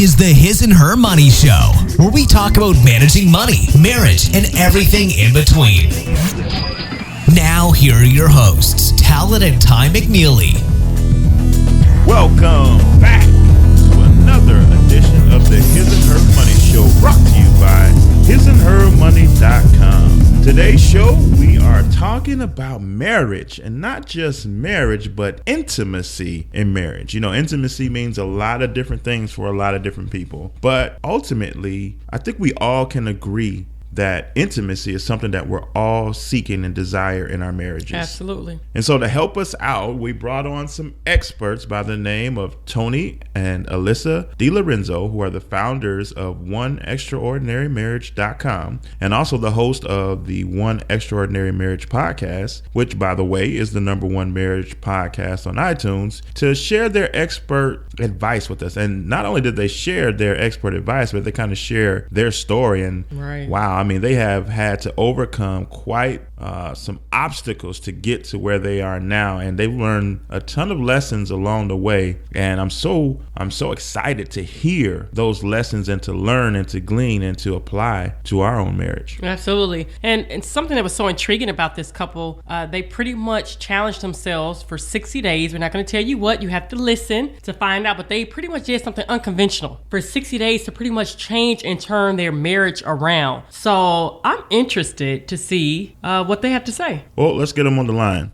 is the His and Her Money Show, where we talk about managing money, marriage, and everything in between. Now, here are your hosts, Talon and Ty McNeely. Welcome back to another edition of the His and Her Money Show, brought to you by hisandhermoney.com. Today's show, we are talking about marriage, and not just marriage, but intimacy in marriage. You know, intimacy means a lot of different things for a lot of different people, but ultimately, I think we all can agree that intimacy is something that we're all seeking and desire in our marriages. Absolutely. And so to help us out, we brought on some experts by the name of Tony and Alisa DiLorenzo, who are the founders of OneExtraordinaryMarriage.com and also the host of the One Extraordinary Marriage podcast, which, by the way, is the #1 marriage podcast on iTunes, to share their expert advice with us. And not only did they share their expert advice, but they kind of share their story. And wow, I mean, they have had to overcome quite some obstacles to get to where they are now, and they've learned a ton of lessons along the way. And I'm so excited to hear those lessons and to learn and to glean and to apply to our own marriage. Absolutely. And something that was so intriguing about this couple, they pretty much challenged themselves for 60 days. We're not going to tell you what, you have to listen to find out, but they pretty much did something unconventional for 60 days to pretty much change and turn their marriage around. So I'm interested to see what they have to say. Well, let's get them on the line.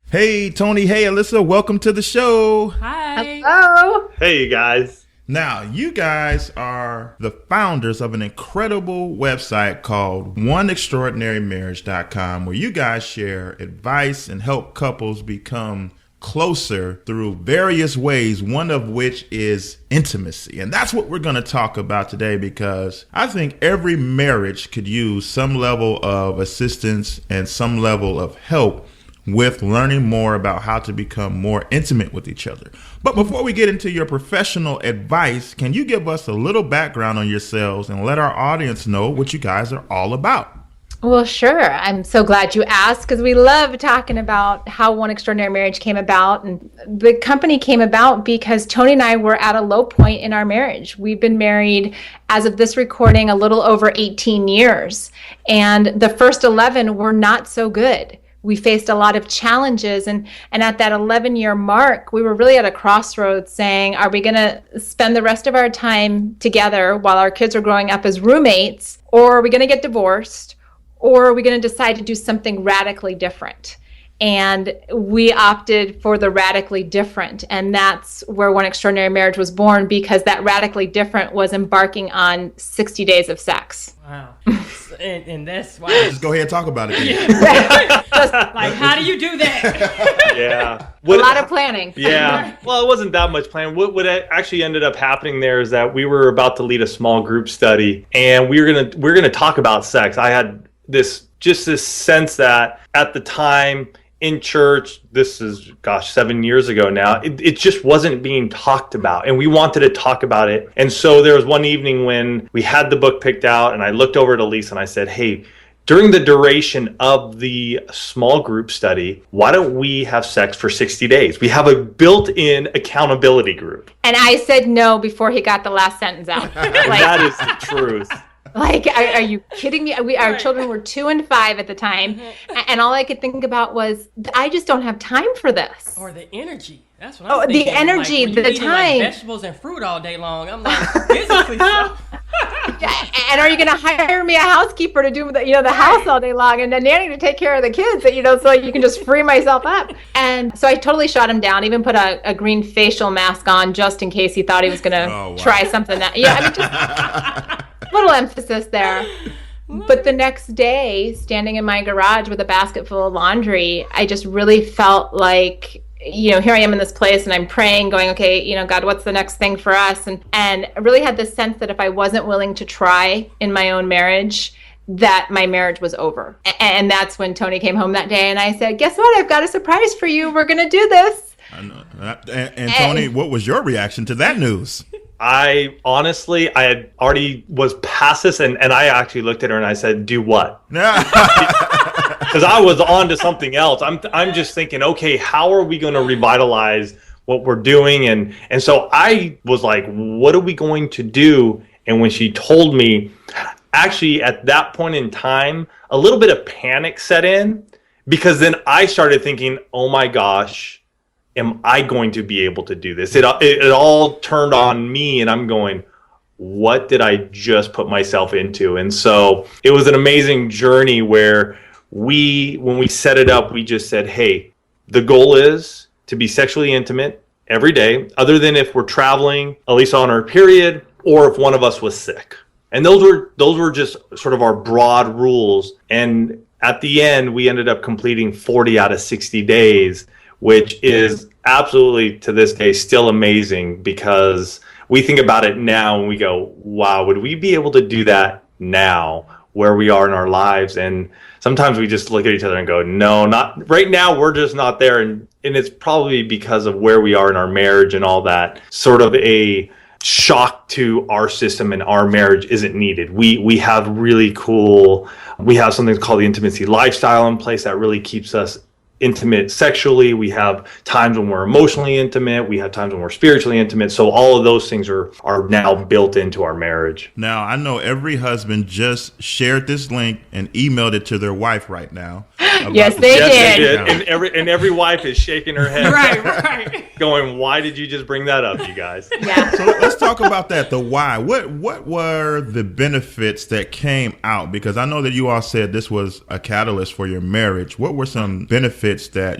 Hey, Tony. Hey, Alisa. Welcome to the show. Hi. Hello. Hey, you guys. Now, you guys are the founders of an incredible website called OneExtraordinaryMarriage.com, where you guys share advice and help couples become closer through various ways, one of which is intimacy. And that's what we're going to talk about today, because I think every marriage could use some level of assistance and some level of help with learning more about how to become more intimate with each other. But before we get into your professional advice, can you give us a little background on yourselves and let our audience know what you guys are all about? Well, sure. I'm so glad you asked, because we love talking about how One Extraordinary Marriage came about. And the company came about because Tony and I were at a low point in our marriage. We've been married, as of this recording, a little over 18 years. And the first 11 were not so good. We faced a lot of challenges. And at that 11-year mark, we were really at a crossroads saying, are we going to spend the rest of our time together while our kids are growing up as roommates, or are we going to get divorced? Or are we going to decide to do something radically different? And we opted for the radically different. And that's where One Extraordinary Marriage was born, because that radically different was embarking on 60 days of sex. Wow. and that's why. Just go ahead and talk about it. Like, how do you do that? Yeah. A lot of planning. Yeah. Well, it wasn't that much planning. What actually ended up happening there is that we were about to lead a small group study, and we're gonna talk about sex. I had this sense that at the time in church, this is 7 years ago now, it just wasn't being talked about, and we wanted to talk about it. And so there was one evening when we had the book picked out, and I looked over at Alisa and I said, hey, during the duration of the small group study, why don't we have sex for 60 days? We have a built-in accountability group. And I said no before he got the last sentence out. That is the truth. Like, are you kidding me? Our children were 2 and 5 at the time. And all I could think about was, I just don't have time for this. Or the energy. That's what I'm thinking. The energy, like, the time. Like vegetables and fruit all day long. I'm like, physically so. Yeah, and are you going to hire me a housekeeper to do the house all day long, and a nanny to take care of the kids, so you can just free myself up? And so I totally shot him down, even put a green facial mask on just in case he thought he was going to try something that, just little emphasis there. But the next day, standing in my garage with a basket full of laundry, I just really felt like, here I am in this place, and I'm praying, going, okay, God, what's the next thing for us? And I really had this sense that if I wasn't willing to try in my own marriage, that my marriage was over. And that's when Tony came home that day, and I said, guess what? I've got a surprise for you. We're going to do this. I know. And Tony, what was your reaction to that news? I had already was past this, and I actually looked at her and I said, do what? Because I was on to something else. I'm just thinking, okay, how are we going to revitalize what we're doing. And so I was like, what are we going to do? And when she told me, actually at that point in time, a little bit of panic set in, because then I started thinking, oh my gosh, am I going to be able to do this? It all turned on me, and I'm going, what did I just put myself into? And so it was an amazing journey where when we set it up, we just said, hey, the goal is to be sexually intimate every day, other than if we're traveling, Alisa on her period, or if one of us was sick. And those were just sort of our broad rules. And at the end, we ended up completing 40 out of 60 days, which is absolutely to this day still amazing, because we think about it now and we go, wow, would we be able to do that now where we are in our lives? And sometimes we just look at each other and go, no, not right now. We're just not there. And it's probably because of where we are in our marriage and all that. Sort of a shock to our system and our marriage isn't needed. We have really cool, we have something called the intimacy lifestyle in place that really keeps us intimate sexually. We have times when we're emotionally intimate. We have times when we're spiritually intimate. So all of those things are now built into our marriage. Now, I know every husband just shared this link and emailed it to their wife right now. Yes, they did. And every wife is shaking her head. Right. Going, why did you just bring that up, you guys? Yeah. So let's talk about that, the why. What were the benefits that came out? Because I know that you all said this was a catalyst for your marriage. What were some benefits that,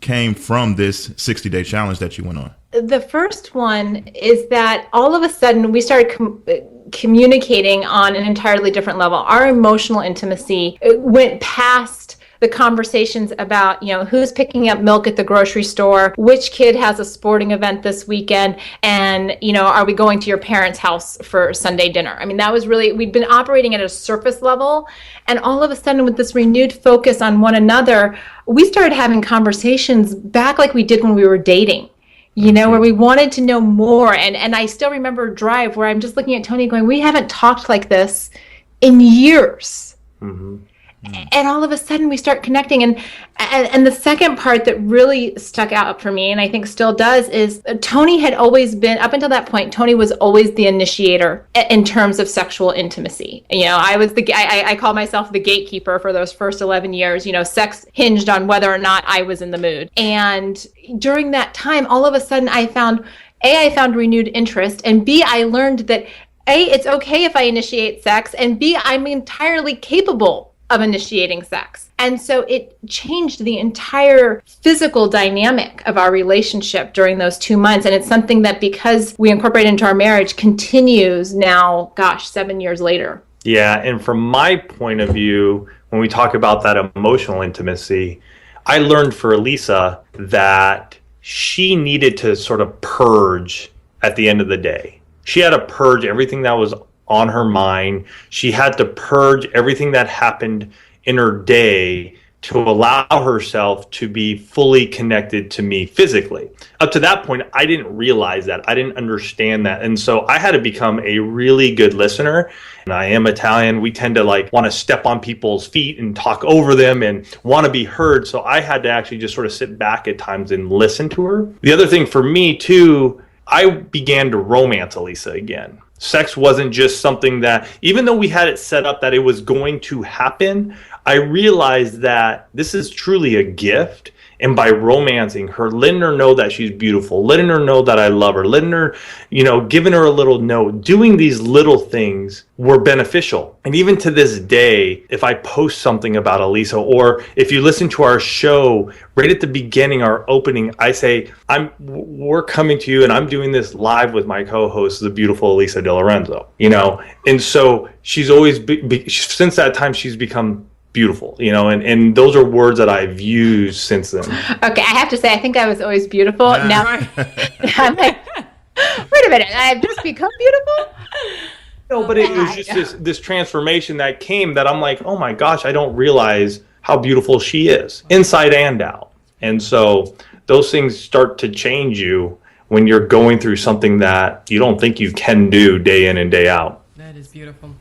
came from this 60-day challenge that you went on? The first one is that all of a sudden we started communicating on an entirely different level. Our emotional intimacy went past the conversations about, who's picking up milk at the grocery store, which kid has a sporting event this weekend, and, are we going to your parents' house for Sunday dinner? I mean, that was really, we'd been operating at a surface level, and all of a sudden with this renewed focus on one another, we started having conversations back like we did when we were dating. Where we wanted to know more. And I still remember a drive where I'm just looking at Tony going, we haven't talked like this in years. Mm-hmm. And all of a sudden we start connecting. And the second part that really stuck out for me, and I think still does, is Tony had always been, up until that point, Tony was always the initiator in terms of sexual intimacy. I was I call myself the gatekeeper for those first 11 years. Sex hinged on whether or not I was in the mood. And during that time, all of a sudden I found renewed interest, and B, I learned that A, it's okay if I initiate sex, and B, I'm entirely capable of initiating sex. And so it changed the entire physical dynamic of our relationship during those 2 months. And it's something that, because we incorporate into our marriage, continues now, 7 years later. Yeah. And from my point of view, when we talk about that emotional intimacy, I learned for Alisa that she needed to sort of purge at the end of the day. She had to purge everything that was on her mind. She had to purge everything that happened in her day to allow herself to be fully connected to me physically. Up to that point, I didn't realize that. I didn't understand that. And so I had to become a really good listener. And I am Italian. We tend to want to step on people's feet and talk over them and want to be heard. So I had to actually just sort of sit back at times and listen to her. The other thing for me too, I began to romance Alisa again. Sex wasn't just something that, even though we had it set up that it was going to happen, I realized that this is truly a gift. And by romancing her, letting her know that she's beautiful, letting her know that I love her, letting her, giving her a little note, doing these little things were beneficial. And even to this day, if I post something about Alisa, or if you listen to our show, right at the beginning, our opening, I say, we're coming to you and I'm doing this live with my co-host, the beautiful Alisa DiLorenzo, And so she's always, since that time, she's become beautiful, and those are words that I've used since then. Okay, I have to say, I think I was always beautiful. Now, I'm like, wait a minute, I've just become beautiful? No, but it was just this transformation that came that I'm like, oh my gosh, I don't realize how beautiful she is, inside and out. And so those things start to change you when you're going through something that you don't think you can do day in and day out. That is beautiful.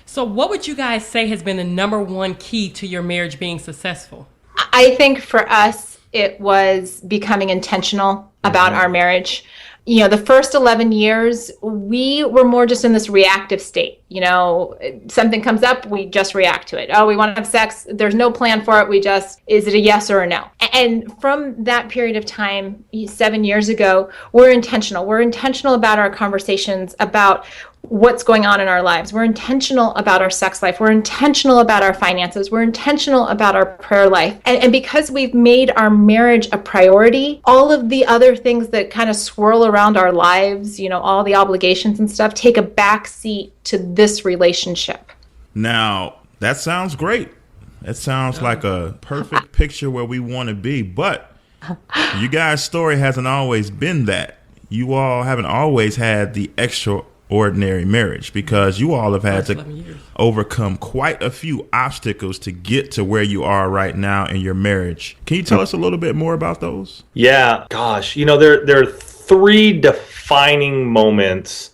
So what would you guys say has been the number one key to your marriage being successful? I think for us, it was becoming intentional about our marriage. The first 11 years, we were more just in this reactive state. Something comes up, we just react to it. Oh, we want to have sex. There's no plan for it. Is it a yes or a no? And from that period of time, 7 years ago, we're intentional. We're intentional about our conversations, about what's going on in our lives. We're intentional about our sex life. We're intentional about our finances. We're intentional about our prayer life. And because we've made our marriage a priority, all of the other things that kind of swirl around our lives, all the obligations and stuff, take a back seat to this relationship. Now, that sounds great. That sounds like a perfect picture where we want to be. But you guys' story hasn't always been that. You all haven't always had the extraordinary marriage, because you all have had to overcome quite a few obstacles to get to where you are right now in your marriage. Can you tell us a little bit more about those? Yeah, gosh, there are three defining moments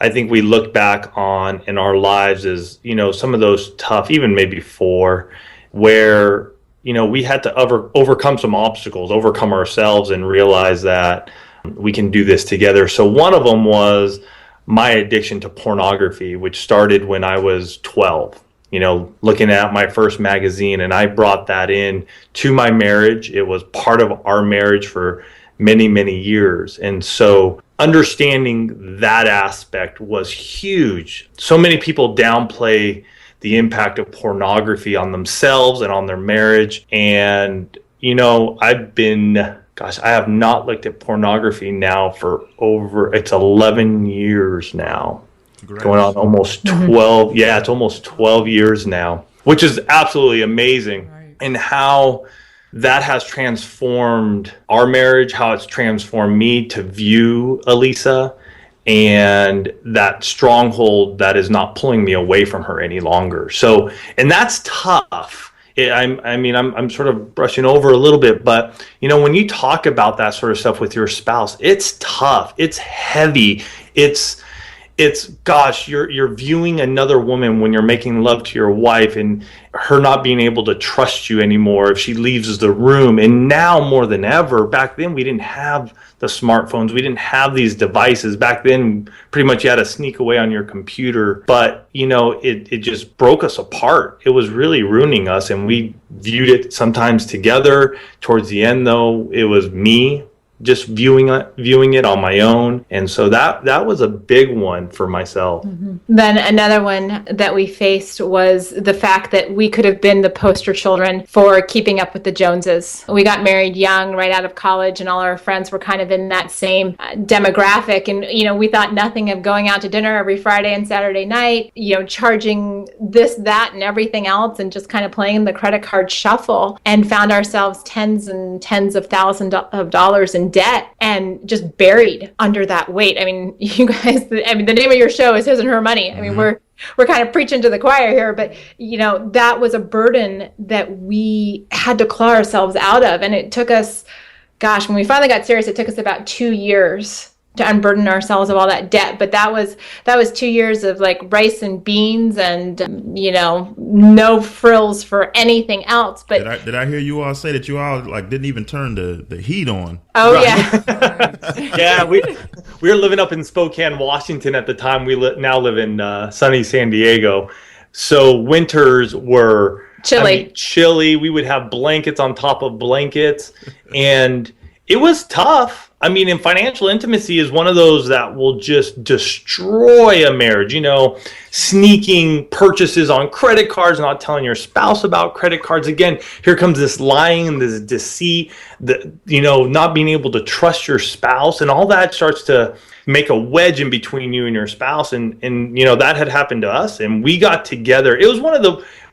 I think we look back on in our lives as, some of those tough, even maybe four, where, we had to overcome some obstacles, overcome ourselves, and realize that we can do this together. So one of them was my addiction to pornography, which started when I was 12, looking at my first magazine, and I brought that in to my marriage. It was part of our marriage for many, many years. And so understanding that aspect was huge. So many people downplay the impact of pornography on themselves and on their marriage. And, I have not looked at pornography now for it's 11 years now. Congrats. Going on almost 12. Yeah, it's almost 12 years now, which is absolutely amazing. Right. And how that has transformed our marriage, how it's transformed me to view Alisa, and that stronghold that is not pulling me away from her any longer. So, and that's tough. I'm sort of brushing over a little bit, but when you talk about that sort of stuff with your spouse, it's tough, it's heavy, it's gosh, you're viewing another woman when you're making love to your wife, and her not being able to trust you anymore if she leaves the room. And now more than ever, back then we didn't have the smartphones, we didn't have these devices. Back then, pretty much you had to sneak away on your computer. But it just broke us apart. It was really ruining us, and we viewed it sometimes together. Towards the end, though, it was me just viewing it on my own. And so that was a big one for myself. Mm-hmm. Then another one that we faced was the fact that we could have been the poster children for keeping up with the Joneses. We got married young, right out of college, and all our friends were kind of in that same demographic. And, we thought nothing of going out to dinner every Friday and Saturday night, charging this, that, and everything else, and just kind of playing the credit card shuffle, and found ourselves tens and tens of thousands of dollars in debt, and just buried under that weight. I mean, you guys, the name of your show is His and Her Money. I mean, we're kind of preaching to the choir here, but that was a burden that we had to claw ourselves out of. And it took us, gosh, when we finally got serious, it took us about 2 years to unburden ourselves of all that debt. But that was 2 years of like rice and beans and, no frills for anything else. But did I hear you all say that you all didn't even turn the heat on? Oh, right. Yeah. Yeah, we were living up in Spokane, Washington at the time. We now live in sunny San Diego. So winters were chilly. We would have blankets on top of blankets, and it was tough. And financial intimacy is one of those that will just destroy a marriage. Sneaking purchases on credit cards, not telling your spouse about credit cards. Again, here comes this lying and this deceit, not being able to trust your spouse, and all that starts to make a wedge in between you and your spouse. And that had happened to us, and we got together.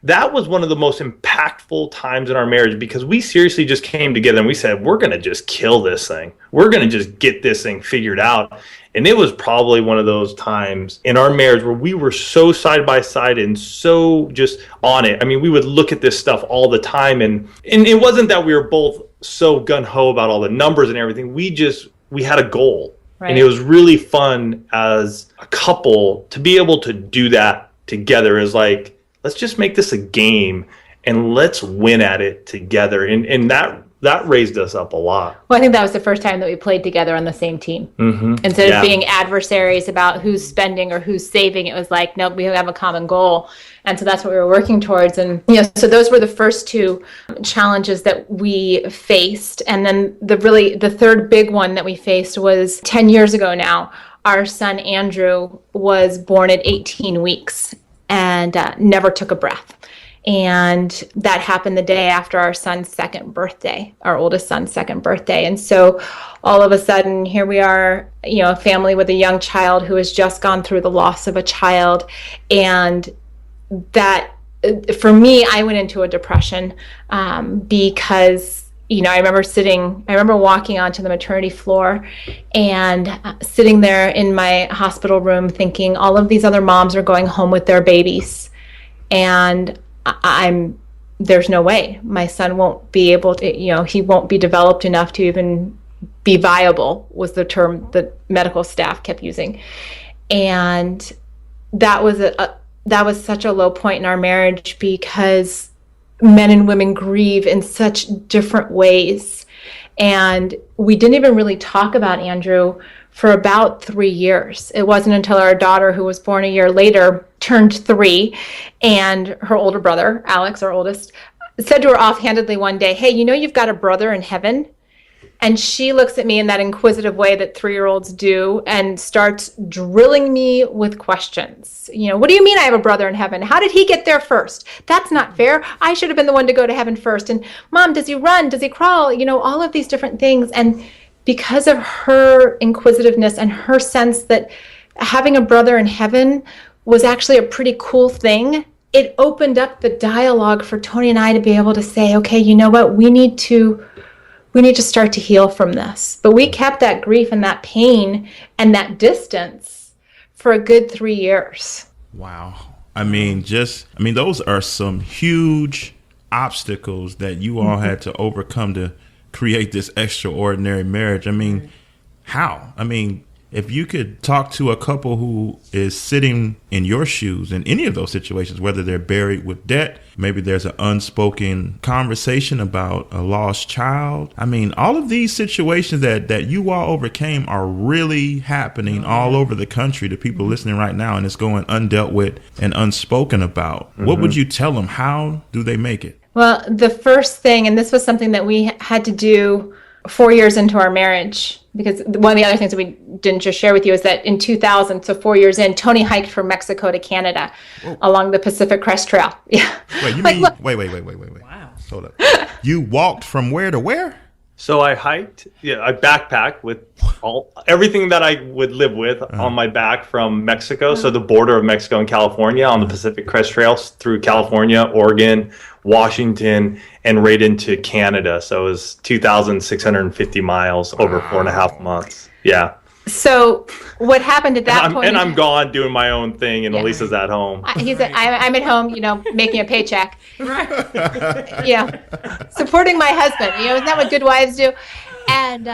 That was one of the most impactful times in our marriage, because we seriously just came together and we said, we're going to just kill this thing. We're going to just get this thing figured out. And it was probably one of those times in our marriage where we were so side by side and so just on it. We would look at this stuff all the time. And it wasn't that we were both so gung-ho about all the numbers and everything. We had a goal. Right. And it was really fun as a couple to be able to do that together. Is like, let's just make this a game and let's win at it together. And that that raised us up a lot. Well, I think that was the first time that we played together on the same team. Instead of being adversaries about who's spending or who's saving, it was like, nope, we have a common goal. And so that's what we were working towards. And, so those were the first two challenges that we faced. And then the third big one that we faced was 10 years ago now. Our son, Andrew, was born at 18 weeks and never took a breath. And that happened the day after our son's second birthday, our oldest son's second birthday. And so all of a sudden, here we are, a family with a young child who has just gone through the loss of a child. And that, for me, I went into a depression because, I remember walking onto the maternity floor and sitting there in my hospital room thinking all of these other moms are going home with their babies. And there's no way my son won't be able to, he won't be developed enough to even be viable, was the term that medical staff kept using. And that was such a low point in our marriage because men and women grieve in such different ways. And we didn't even really talk about Andrew for about 3 years. It wasn't until our daughter, who was born a year later, turned 3, and her older brother, Alex, our oldest, said to her offhandedly one day, "Hey, you've got a brother in heaven?" And she looks at me in that inquisitive way that 3-year-olds do and starts drilling me with questions. What do you mean I have a brother in heaven? How did he get there first? That's not fair. I should have been the one to go to heaven first. And Mom, does he run? Does he crawl? All of these different things. And because of her inquisitiveness and her sense that having a brother in heaven was actually a pretty cool thing, it opened up the dialogue for Tony and I to be able to say, okay, you know what, we need to start to heal from this. But we kept that grief and that pain and that distance for a good 3 years. Wow. Those are some huge obstacles that you all had to overcome to create this extraordinary marriage. How? If you could talk to a couple who is sitting in your shoes in any of those situations, whether they're buried with debt, maybe there's an unspoken conversation about a lost child. All of these situations that you all overcame are really happening all over the country to people listening right now, and it's going undealt with and unspoken about. What would you tell them? How do they make it? Well, the first thing, and this was something that we had to do 4 years into our marriage, because one of the other things that we didn't just share with you is that in 2000, so 4 years in, Tony hiked from Mexico to Canada along the Pacific Crest Trail. Yeah. Wait, you mean, wait. Wow. Hold up. You walked from where to where? So I hiked, I backpacked with everything that I would live with on my back from Mexico. So the border of Mexico and California on the Pacific Crest Trail through California, Oregon, Washington, and right into Canada. So it was 2,650 miles over 4.5 months. Yeah. So what happened at that point? And I'm gone doing my own thing, and Alisa's at home. He said, I'm at home, making a paycheck. Right. Supporting my husband. Isn't that what good wives do? And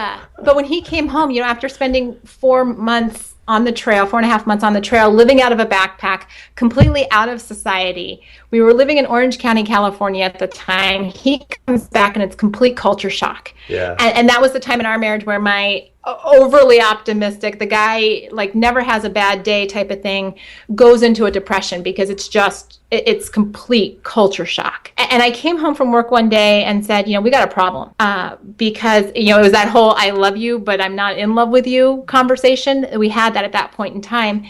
but when he came home, after spending 4 months on the trail, 4.5 months on the trail, living out of a backpack, completely out of society. We were living in Orange County, California at the time. He comes back and it's complete culture shock. Yeah. And that was the time in our marriage where my overly optimistic, the guy never has a bad day type of thing, goes into a depression because it's complete culture shock. And I came home from work one day and said, we got a problem. Because, it was that whole I love you, but I'm not in love with you conversation. We had that at that point in time.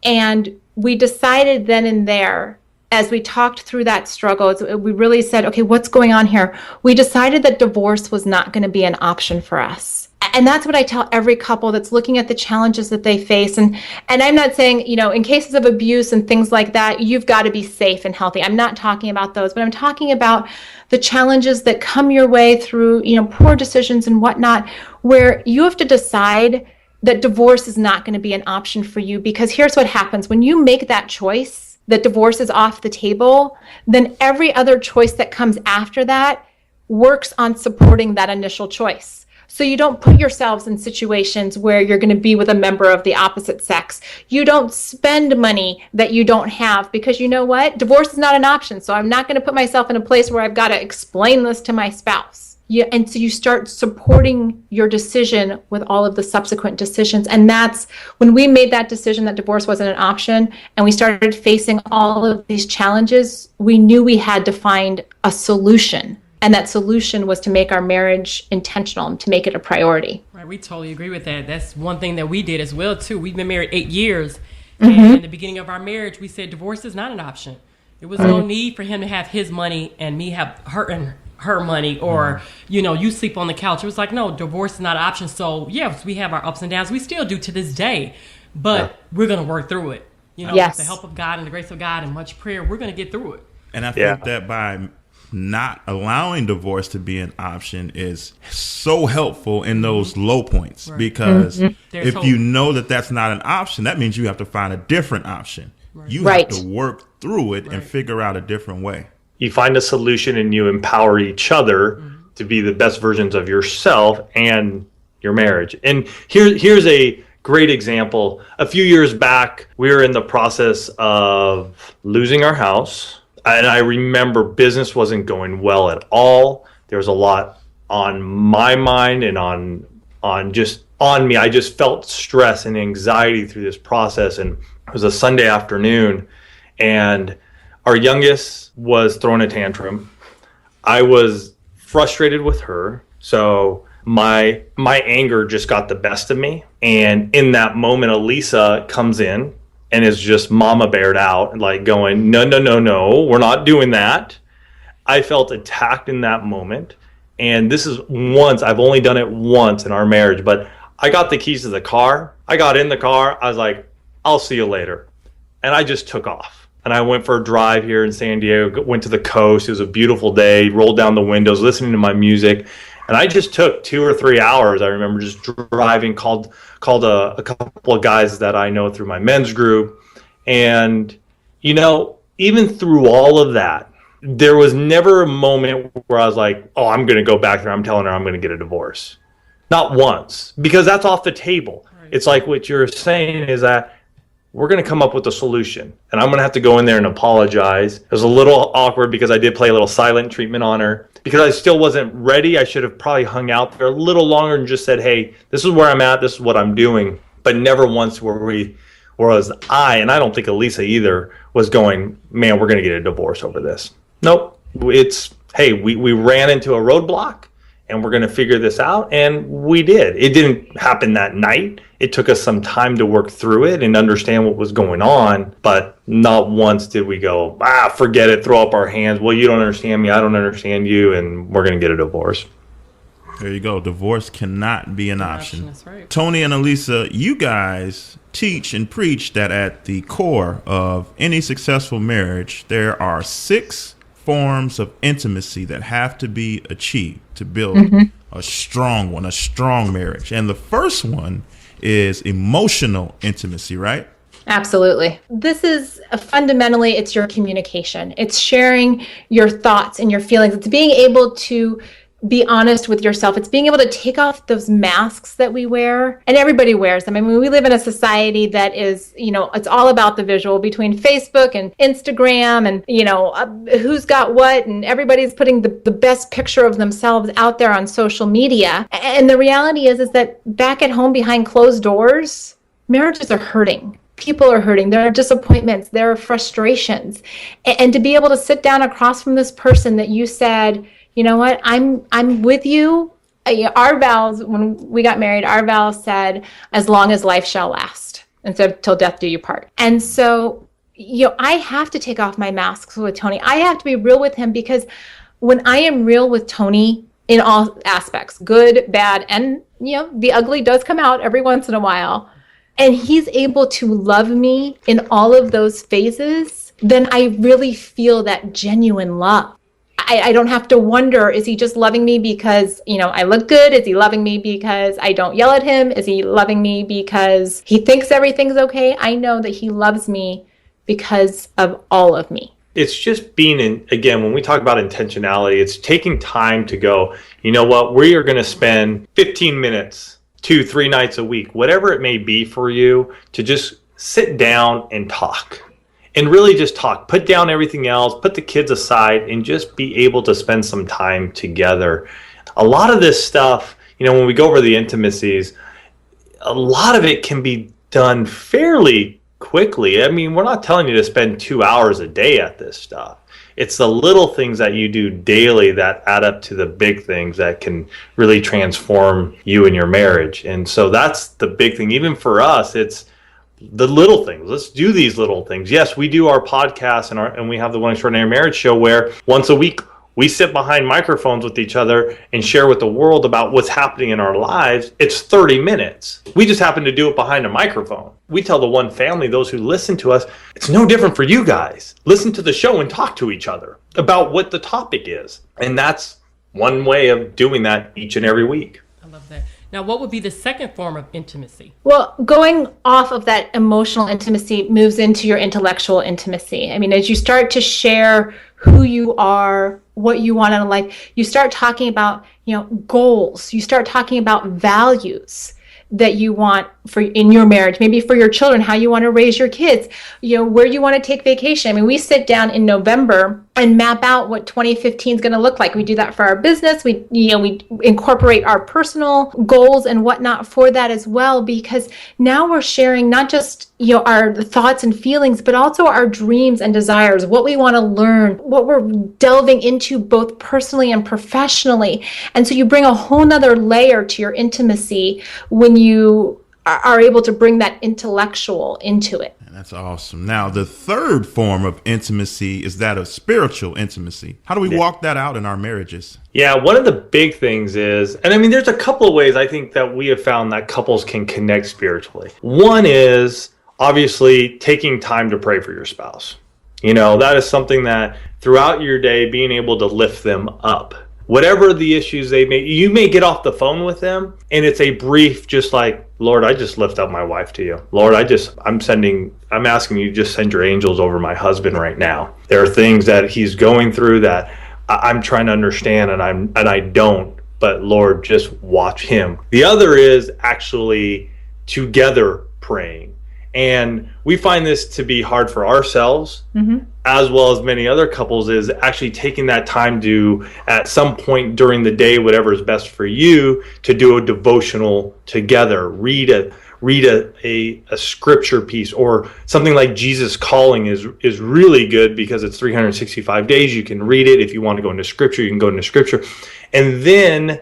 And we decided then and there, as we talked through that struggle, we really said, okay, what's going on here? We decided that divorce was not going to be an option for us. And that's what I tell every couple that's looking at the challenges that they face. And I'm not saying, in cases of abuse and things like that, you've got to be safe and healthy. I'm not talking about those, but I'm talking about the challenges that come your way through, poor decisions and whatnot, where you have to decide that divorce is not going to be an option for you. Because here's what happens. When you make that choice, that divorce is off the table, then every other choice that comes after that works on supporting that initial choice. So you don't put yourselves in situations where you're going to be with a member of the opposite sex. You don't spend money that you don't have because you know what? Divorce is not an option. So I'm not going to put myself in a place where I've got to explain this to my spouse. Yeah, and so you start supporting your decision with all of the subsequent decisions. And that's when we made that decision that divorce wasn't an option and we started facing all of these challenges, we knew we had to find a solution. And that solution was to make our marriage intentional and to make it a priority. Right, we totally agree with that. That's one thing that we did as well, too. We've been married 8 years. And in the beginning of our marriage, we said divorce is not an option. There was no need for him to have his money and me have her money, or you sleep on the couch. It was like, no, divorce is not an option. So yes, we have our ups and downs. We still do to this day, but we're going to work through it. With the help of God and the grace of God and much prayer, we're going to get through it. And I think that by not allowing divorce to be an option is so helpful in those low points, because if you know that that's not an option, that means you have to find a different option. You have to work through it and figure out a different way. You find a solution and you empower each other to be the best versions of yourself and your marriage. And here's a great example. A few years back, we were in the process of losing our house. And I remember business wasn't going well at all. There was a lot on my mind and on me. I just felt stress and anxiety through this process. And it was a Sunday afternoon, and our youngest was throwing a tantrum. I was frustrated with her. So my anger just got the best of me. And in that moment, Alisa comes in and is just mama bared out, like going, no, we're not doing that. I felt attacked in that moment. And this is I've only done it once in our marriage, but I got the keys to the car. I got in the car. I was like, I'll see you later. And I just took off. And I went for a drive here in San Diego, went to the coast. It was a beautiful day, rolled down the windows, listening to my music. And I just took 2 or 3 hours. I remember just driving, called a couple of guys that I know through my men's group. And, even through all of that, there was never a moment where I was like, oh, I'm going to go back there. I'm telling her I'm going to get a divorce. Not once, because that's off the table. Right. It's like what you're saying is that we're going to come up with a solution. And I'm going to have to go in there and apologize. It was a little awkward because I did play a little silent treatment on her because I still wasn't ready. I should have probably hung out there a little longer and just said, hey, this is where I'm at. This is what I'm doing. But never once whereas I, and I don't think Alisa either, was going, man, we're going to get a divorce over this. Nope. It's, hey, we ran into a roadblock and we're going to figure this out. And we did. It didn't happen that night. It took us some time to work through it and understand what was going on. But not once did we go, forget it, throw up our hands. Well, you don't understand me. I don't understand you. And we're going to get a divorce. There you go. Divorce cannot be an option. That's right. Tony and Alisa, you guys teach and preach that at the core of any successful marriage, there are 6 forms of intimacy that have to be achieved to build a strong marriage. And the first one is emotional intimacy, right? Absolutely. This is fundamentally, it's your communication. It's sharing your thoughts and your feelings. It's being able to be honest with yourself. It's being able to take off those masks that we wear, and everybody wears them. I mean, we live in a society that is, it's all about the visual between Facebook and Instagram and, who's got what, and everybody's putting the best picture of themselves out there on social media. And the reality is that back at home behind closed doors, marriages are hurting. People are hurting. There are disappointments. There are frustrations. And to be able to sit down across from this person that you said, you know what, I'm with you. Our vows, when we got married, our vows said, as long as life shall last, instead of till death do you part. And so, I have to take off my masks with Tony. I have to be real with him, because when I am real with Tony in all aspects, good, bad, and, the ugly does come out every once in a while, and he's able to love me in all of those phases, then I really feel that genuine love. I don't have to wonder, is he just loving me because, I look good? Is he loving me because I don't yell at him? Is he loving me because he thinks everything's okay? I know that he loves me because of all of me. It's just being again, when we talk about intentionality, it's taking time to go, you know what, we are going to spend 15 minutes, 2-3 nights a week, whatever it may be for you, to just sit down and talk. And really just talk, put down everything else, put the kids aside, and just be able to spend some time together. a lot of this stuff, when we go over the intimacies, a lot of it can be done fairly quickly. I mean, we're not telling you to spend 2 hours a day at this stuff. It's the little things that you do daily that add up to the big things that can really transform you and your marriage. And so that's the big thing. Even for us, it's the little things. Let's do these little things. Yes, we do our podcast and we have the One Extraordinary Marriage show where once a week we sit behind microphones with each other and share with the world about what's happening in our lives. It's 30 minutes. We just happen to do it behind a microphone. We tell the one family, those who listen to us, it's no different for you guys. Listen to the show and talk to each other about what the topic is. And that's one way of doing that each and every week. I love that. Now, what would be the second form of intimacy? Well, going off of that emotional intimacy moves into your intellectual intimacy. I mean, as you start to share who you are, what you want in life, you start talking about, goals. You start talking about values that you want for in your marriage, maybe for your children, how you want to raise your kids, where you want to take vacation. I mean, we sit down in November and map out what 2015 is going to look like. We do that for our business. We incorporate our personal goals and whatnot for that as well, because now we're sharing not just our thoughts and feelings, but also our dreams and desires, what we want to learn, what we're delving into both personally and professionally. And so you bring a whole nother layer to your intimacy when you are able to bring that intellectual into it. That's awesome. Now, the third form of intimacy is that of spiritual intimacy. How do we walk that out in our marriages? Yeah, one of the big things is, and I mean, there's a couple of ways I think that we have found that couples can connect spiritually. One is obviously taking time to pray for your spouse. That is something that throughout your day, being able to lift them up. Whatever the issues you may get off the phone with them and it's a brief, just like, Lord, I just lift up my wife to you. Lord, I'm asking you to just send your angels over my husband right now. There are things that he's going through that I'm trying to understand and I don't, but Lord, just watch him. The other is actually together praying. And we find this to be hard for ourselves, as well as many other couples, is actually taking that time to, at some point during the day, whatever is best for you, to do a devotional together. Read a scripture piece, or something like Jesus Calling is really good because it's 365 days. You can read it. If you want to go into scripture, you can go into scripture. And then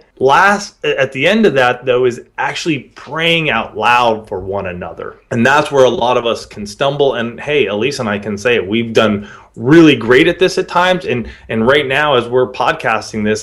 at the end of that, though, is actually praying out loud for one another. And that's where a lot of us can stumble. And hey, Alisa and I can say it. We've done really great at this at times. And right now, as we're podcasting this,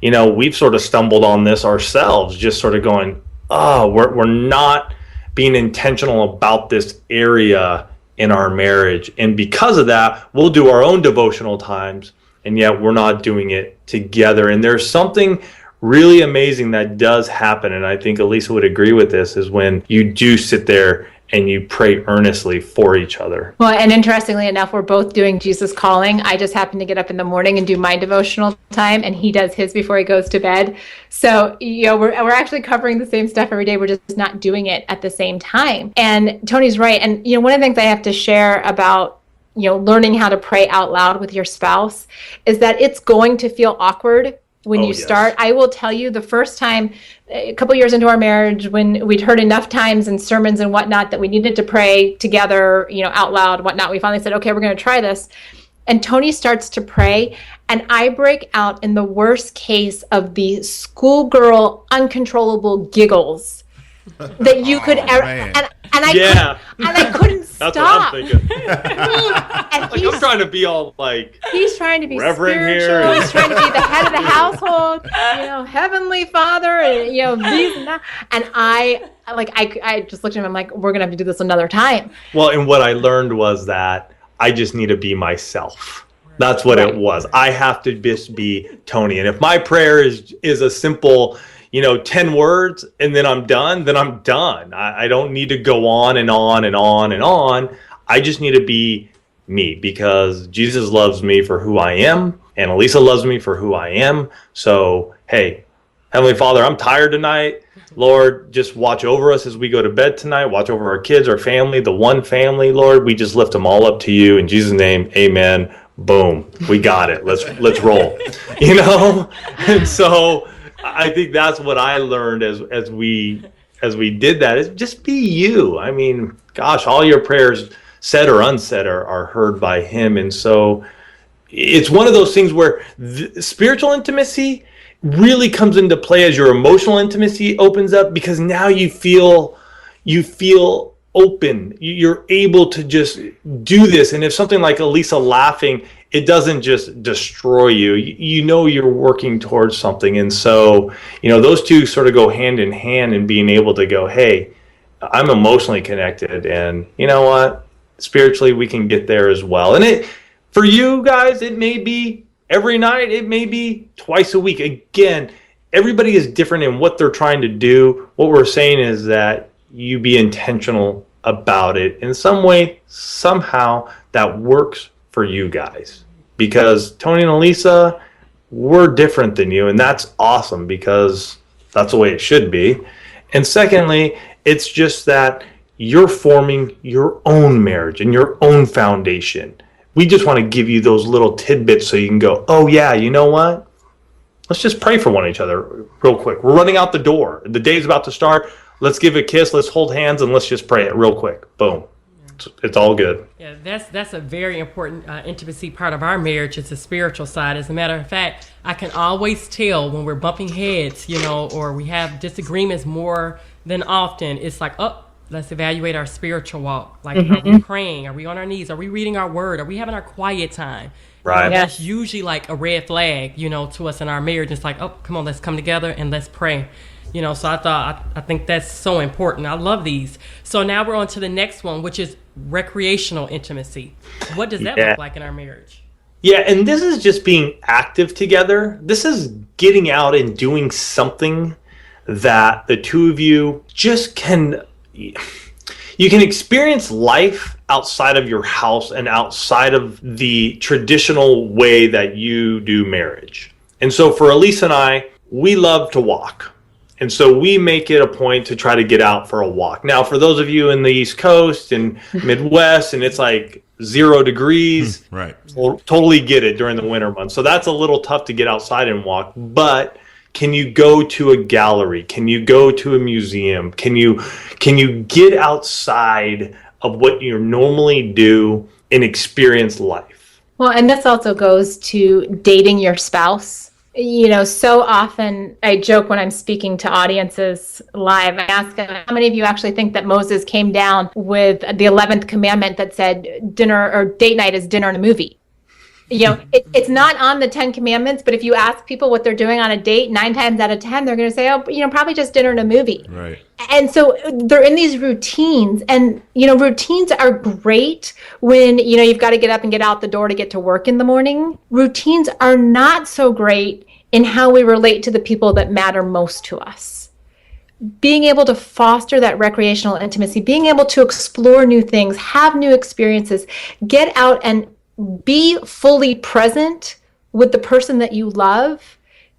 we've sort of stumbled on this ourselves, just sort of going, we're not being intentional about this area in our marriage. And because of that, we'll do our own devotional times, and yet we're not doing it together. And there's something really amazing that does happen, and I think Alisa would agree with this, is when you do sit there and you pray earnestly for each other. Well, and interestingly enough, we're both doing Jesus Calling. I just happen to get up in the morning and do my devotional time, and he does his before he goes to bed. So, we're actually covering the same stuff every day. We're just not doing it at the same time. And Tony's right. And, one of the things I have to share about learning how to pray out loud with your spouse is that it's going to feel awkward when you start. I will tell you, the first time, a couple years into our marriage, when we'd heard enough times in sermons and whatnot that we needed to pray together, out loud, whatnot, we finally said, okay, we're going to try this. And Tony starts to pray, and I break out in the worst case of the schoolgirl uncontrollable giggles that you could ever. And I couldn't stop. That's what I'm thinking. And I'm trying to be all like, he's trying to be reverent spiritual. here. He's trying to be the head of the household, Heavenly Father, and these and that. And I just looked at him. I'm like, we're gonna have to do this another time. Well, and what I learned was that I just need to be myself. That's what it was. I have to just be Tony. And if my prayer is a simple 10 words and then I'm done, then I'm done. I don't need to go on and on and on and on. I just need to be me, because Jesus loves me for who I am, and Alisa loves me for who I am. So, hey, Heavenly Father, I'm tired tonight. Lord, just watch over us as we go to bed tonight. Watch over our kids, our family, the one family, Lord. We just lift them all up to you. In Jesus' name, amen. Boom. We got it. Let's roll. And so I think that's what I learned as we did that, is just be you. I mean, gosh, all your prayers, said or unsaid, are heard by him. And so it's one of those things where spiritual intimacy really comes into play as your emotional intimacy opens up, because now you feel open. You're able to just do this. And if something like Alisa laughing, it doesn't just destroy you. You know you're working towards something. And so, those two sort of go hand in hand in being able to go, hey, I'm emotionally connected. And you know what? Spiritually, we can get there as well. And for you guys, it may be every night. It may be twice a week. Again, everybody is different in what they're trying to do. What we're saying is that you be intentional about it in some way, somehow, that works for you guys. Because Tony and Alisa, we're different than you, and that's awesome, because that's the way it should be. And secondly, it's just that you're forming your own marriage and your own foundation. We just want to give you those little tidbits so you can go, oh yeah, you know what? Let's just pray for one another real quick. We're running out the door. The day's about to start. Let's give a kiss. Let's hold hands, and let's just pray it real quick. Boom. It's all good. Yeah, that's a very important intimacy part of our marriage. It's the spiritual side. As a matter of fact, I can always tell when we're bumping heads, or we have disagreements more than often. It's like, let's evaluate our spiritual walk. Like, are we praying? Are we on our knees? Are we reading our word? Are we having our quiet time? Right. That's usually like a red flag, to us in our marriage. It's like, oh, come on, let's come together and let's pray. So I think that's so important. I love these. So now we're on to the next one, which is recreational intimacy. What does that look like in our marriage? Yeah, and this is just being active together. This is getting out and doing something that the two of you just can experience life outside of your house and outside of the traditional way that you do marriage. And so for Alisa and I, we love to walk. And so we make it a point to try to get out for a walk. Now, for those of you in the East Coast and Midwest, and it's like 0 degrees, right? Totally get it during the winter months. So that's a little tough to get outside and walk. But can you go to a gallery? Can you go to a museum? Can you get outside of what you normally do and experience life? Well, and this also goes to dating your spouse. So often I joke when I'm speaking to audiences live. I ask them, how many of you actually think that Moses came down with the 11th commandment that said dinner or date night is dinner and a movie? It's not on the 10 commandments, but if you ask people what they're doing on a date, 9 times out of 10, they're going to say, probably just dinner and a movie. Right. And so they're in these routines, and, routines are great when, you've got to get up and get out the door to get to work in the morning. Routines are not so great in how we relate to the people that matter most to us. Being able to foster that recreational intimacy, being able to explore new things, have new experiences, get out and be fully present with the person that you love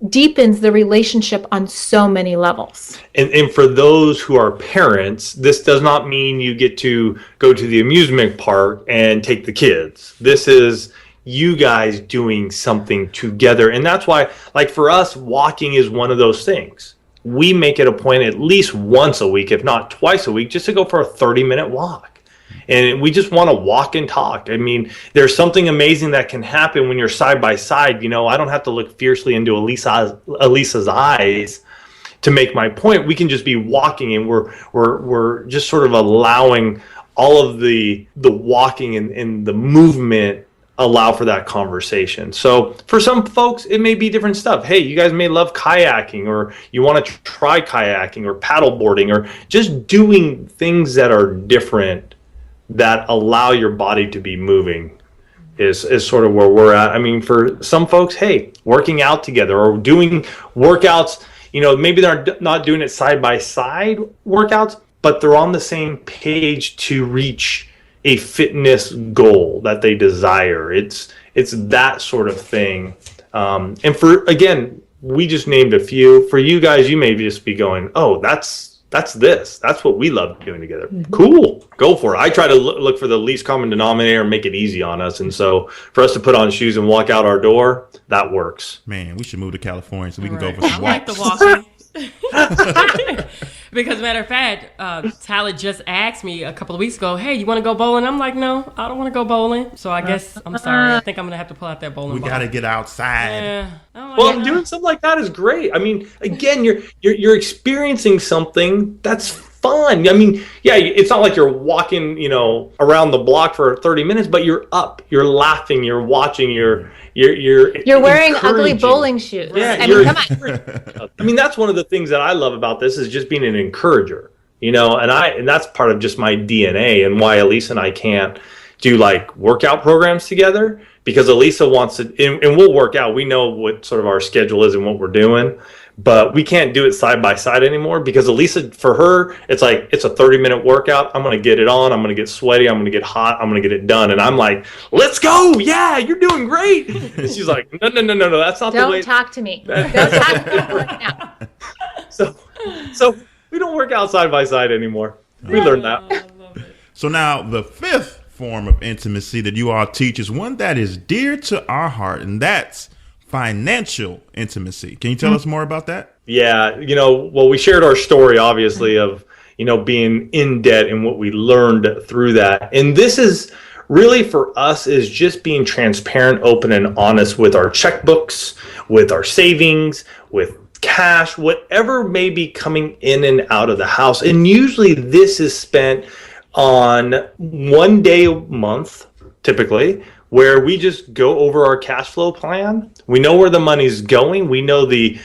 deepens the relationship on so many levels. And for those who are parents, this does not mean you get to go to the amusement park and take the kids. This is you guys doing something together. And that's why, like for us, walking is one of those things. We make it a point at least once a week, if not twice a week, just to go for a 30-minute walk. And we just want to walk and talk. I mean, there's something amazing that can happen when you're side by side. I don't have to look fiercely into Alisa's eyes to make my point. We can just be walking, and we're just sort of allowing all of the walking and the movement allow for that conversation. So for some folks, it may be different stuff. Hey, you guys may love kayaking, or you want to try kayaking or paddleboarding, or just doing things that are different that allow your body to be moving is sort of where we're at. I mean, for some folks, hey, working out together or doing workouts, maybe they're not doing it side by side workouts, but they're on the same page to reach a fitness goal that they desire. It's that sort of thing. And again, we just named a few. For you guys, you may just be going, oh, that's That's what we love doing together. Cool. Go for it. I try to look for the least common denominator and make it easy on us. And so for us to put on shoes and walk out our door, that works. Man, we should move to California so we can Right. go for some I like walks. the walking. Because matter of fact, Tyler just asked me a couple of weeks ago, hey, you want to go bowling? I'm like, no, I don't want to go bowling. So I guess, I'm sorry. I think I'm going to have to pull out that bowling We ball. got to get outside. Yeah. I don't Well, like doing something like that is great. I mean, again, you're experiencing something that's fun. I mean, yeah, it's not like you're walking, around the block for 30 minutes, but you're up, you're laughing, you're watching, you're wearing ugly encouraging. bowling shoes. Yeah, I mean, come on. I mean, that's one of the things that I love about this is just being an encourager, and that's part of just my DNA and why Alisa and I can't do like workout programs together, because Alisa wants to, and we'll work out. We know what sort of our schedule is and what we're doing, but we can't do it side by side anymore because Alisa, for her, it's like, it's a 30-minute workout. I'm going to get it on. I'm going to get sweaty. I'm going to get hot. I'm going to get it done. And I'm like, let's go. Yeah, you're doing great. And she's like, no. That's not the way. Don't talk to me. Don't talk to me right now. So we don't work out side by side anymore. We learned that. So now the fifth form of intimacy that you all teach is one that is dear to our heart, and that's financial intimacy. Can you tell us more about that? Yeah, we shared our story, obviously, of, being in debt and what we learned through that. And this is really for us is just being transparent, open, and honest with our checkbooks, with our savings, with cash, whatever may be coming in and out of the house. And usually this is spent on one day a month, typically, where we just go over our cash flow plan. We know where the money's going. We know the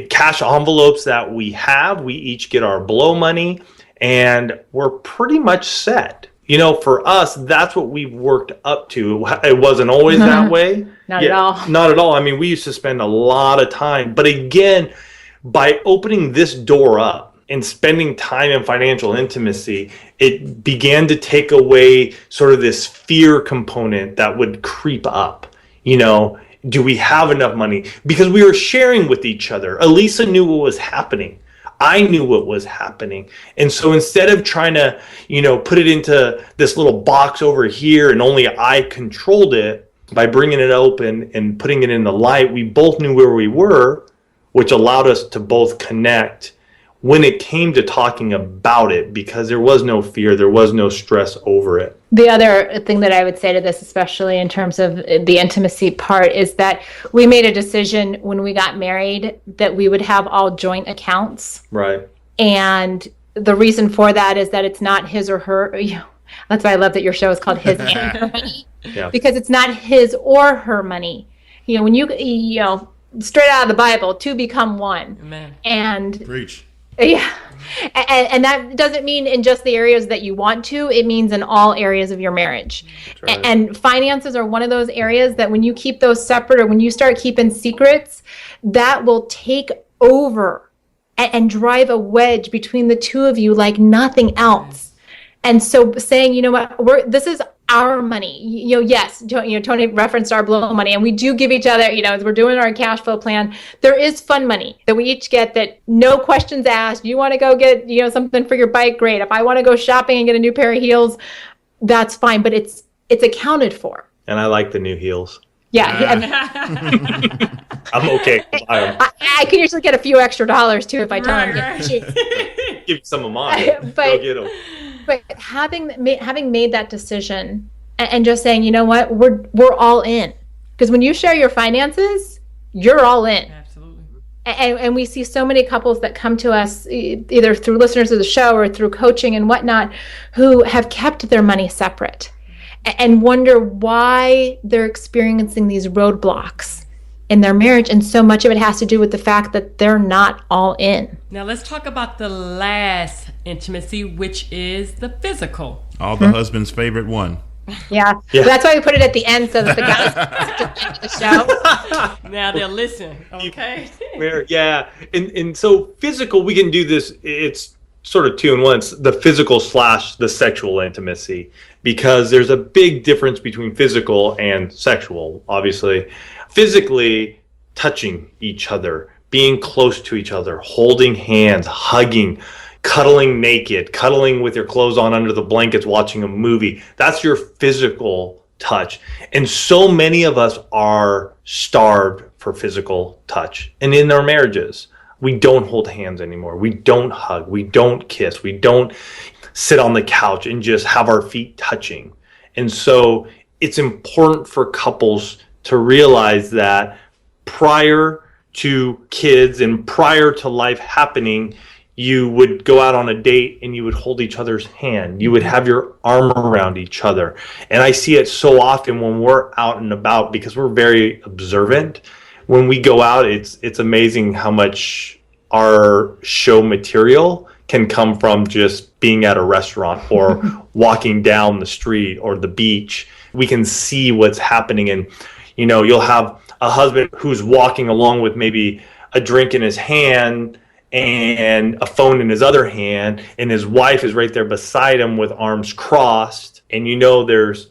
cash envelopes that we have. We each get our blow money, and we're pretty much set. For us, that's what we've worked up to. It wasn't always that way. Not at all. Not at all. I mean, we used to spend a lot of time. But again, by opening this door up, and spending time in financial intimacy, it began to take away sort of this fear component that would creep up. Do we have enough money? Because we were sharing with each other. Alisa knew what was happening. I knew what was happening. And so instead of trying to, put it into this little box over here and only I controlled it, by bringing it open and putting it in the light, we both knew where we were, which allowed us to both connect when it came to talking about it, because there was no fear, there was no stress over it. The other thing that I would say to this, especially in terms of the intimacy part, is that we made a decision when we got married that we would have all joint accounts. Right. And the reason for that is that it's not his or her. That's why I love that your show is called His and Her Money. Yeah. Because it's not his or her money. When you straight out of the Bible, two become one. Amen. And Preach. yeah. And that doesn't mean in just the areas that you want to. It means in all areas of your marriage. Right. And finances are one of those areas that when you keep those separate, or when you start keeping secrets, that will take over and drive a wedge between the two of you like nothing else. And so saying, this is our money. Yes, Tony referenced our blow money, and we do give each other, as we're doing our cash flow plan, there is fun money that we each get that no questions asked. You want to go get, something for your bike? Great. If I want to go shopping and get a new pair of heels, that's fine, but it's accounted for. And I like the new heels. Yeah. I'm okay. I can usually get a few extra dollars too if I tell them. Right. Give you some of mine. But- Go get them. But having made that decision and just saying, you know what, we're all in. Because when you share your finances, you're all in. Absolutely. And we see so many couples that come to us either through listeners of the show or through coaching and whatnot who have kept their money separate and wonder why they're experiencing these roadblocks in their marriage. And so much of it has to do with the fact that they're not all in. Now let's talk about the last intimacy, which is the physical. All the husband's favorite one. Yeah. Yeah. That's why we put it at the end so that the guys can get to the show. Now they'll listen, okay? Yeah. And so physical, we can do this. It's sort of two in one. It's the physical / the sexual intimacy, because there's a big difference between physical and sexual, obviously. Physically touching each other, being close to each other, holding hands, hugging, cuddling naked, cuddling with your clothes on under the blankets, watching a movie. That's your physical touch. And so many of us are starved for physical touch. And in our marriages, we don't hold hands anymore. We don't hug. We don't kiss. We don't sit on the couch and just have our feet touching. And so it's important for couples to realize that prior to kids and prior to life happening, you would go out on a date and you would hold each other's hand. You would have your arm around each other. And I see it so often when we're out and about, because we're very observant. When we go out, it's amazing how much our show material can come from just being at a restaurant or walking down the street or the beach. We can see what's happening. And, you know, you'll have a husband who's walking along with maybe a drink in his hand and a phone in his other hand, and his wife is right there beside him with arms crossed. And you know, there's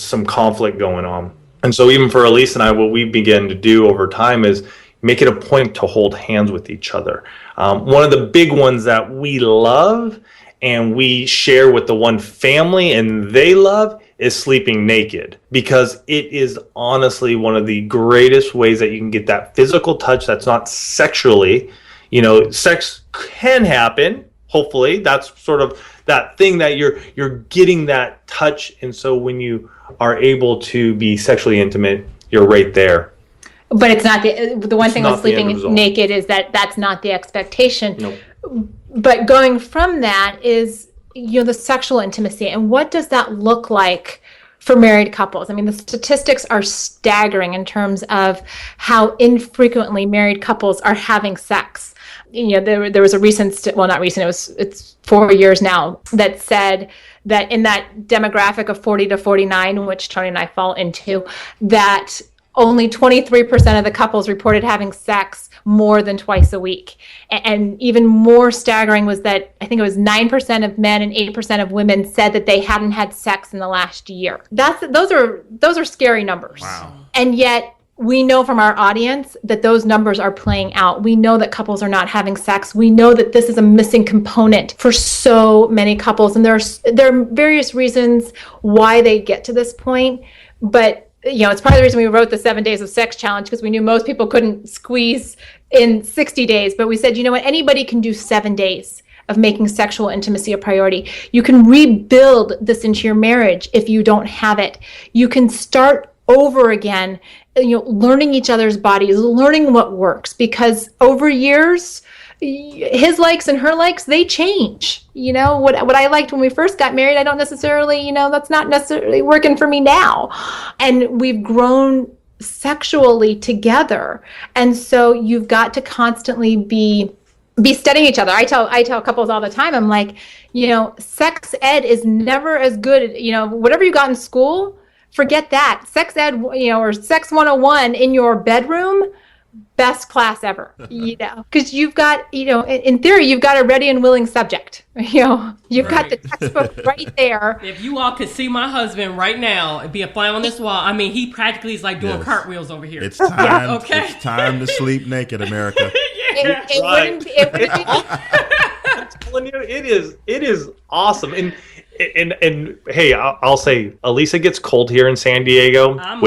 some conflict going on. And so even for Alisa and I, what we begin to do over time is make it a point to hold hands with each other. One of the big ones that we love and we share with the one family and they love is sleeping naked, because it is honestly one of the greatest ways that you can get that physical touch that's not sexually. You know, sex can happen, hopefully. That's sort of that thing that you're getting that touch. And so when you are able to be sexually intimate, you're right there. But it's not the one thing with sleeping naked is that that's not the expectation. Nope. But going from that is, you know, the sexual intimacy, and what does that look like for married couples? I mean, the statistics are staggering in terms of how infrequently married couples are having sex. You know, there was a recent, well, not recent, it's 4 years now, that said that in that demographic of 40 to 49, which Tony and I fall into, that only 23% of the couples reported having sex more than twice a week. And even more staggering was that I think it was 9% of men and 8% of women said that they hadn't had sex in the last year. Those are scary numbers. Wow. And yet we know from our audience that those numbers are playing out. We know that couples are not having sex. We know that this is a missing component for so many couples. And there are various reasons why they get to this point. But you know, it's part of the reason we wrote the 7 Days of Sex Challenge, because we knew most people couldn't squeeze in 60 days. But we said, you know what, anybody can do 7 days of making sexual intimacy a priority. You can rebuild this into your marriage if you don't have it. You can start over again, you know, learning each other's bodies, learning what works, because over years, his likes and her likes, they change. You know, what I liked when we first got married, I don't necessarily, you know, that's not necessarily working for me now. And we've grown sexually together. And so you've got to constantly be studying each other. I tell couples all the time, I'm like, you know, sex ed is never as good, you know, whatever you got in school, forget that. Sex ed, you know, or sex 101 in your bedroom, best class ever, you know, because you've got, you know, in theory, you've got a ready and willing subject, you know, you've got the textbook right there. If you all could see my husband right now and be a fly on this wall, I mean, he practically is like doing cartwheels over here. It's time. Okay. It's time to sleep naked, America. It wouldn't be. I'm telling you, it is awesome. And hey, I'll say, Alisa gets cold here in San Diego. Don't